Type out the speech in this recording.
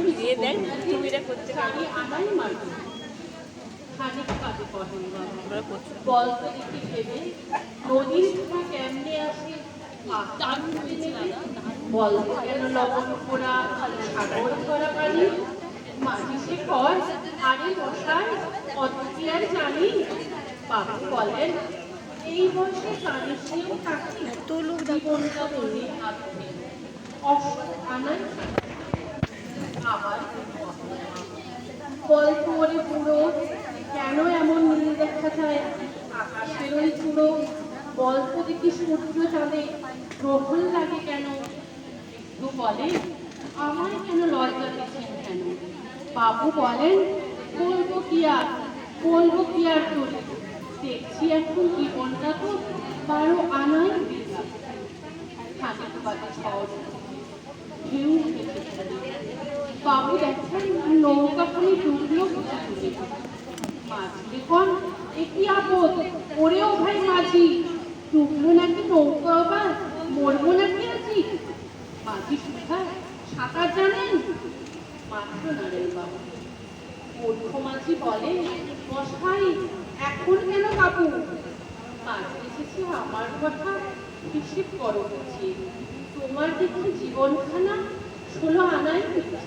দিয়ে দেখ ছবিটা করতে জানি আনাই মারব খানিক কাজে কহেন আমরা করছি গল্প দেখি ভেবে নদীর ধারে কেমনে আসে দারুণ হয়েছে দাদা বলতে কেন লবণ পোড়া সাগর ধরা পানি মাঝি সে কর আরে মশাই অত কি আর জানি বাবু বলেন এই বয়সে কানের সেও থাকি এত লোক জীবনটা মনে আনাই আবার গল্প ওরে পুরো কেন এমন নীল দেখা যায় আকাশের ওই পুরো গল্প দেখি সূর্য চাঁদে গ্রহণ লাগে কেন একটু বলে আমায় কেন লজ্জা দিচ্ছেন কেন বাবু বলেন বলবো কি আর তোর দেখছি এখন জীবনটা তো 12 আনাই খানিক বাজে শহর ঢেউ উঠেছে বাবু দেখেন নৌকাখানি ডুবলো মাঝি দেখুন একই আপদ ওরেও ভাই মাঝি ডুবলো নাকি নৌকা আবার মরবো নাকি আছি মাঝি সুখা সাঁতার জানেন মাত্র নারেন বাবু মূর্খ মাঝি বলে মশাই এখন কেন কাকু মাঝি এসেছে আমার কথা হিসেব করো বুঝি তোমার দেখি জীবনখানা 16 আনাই হয়েছে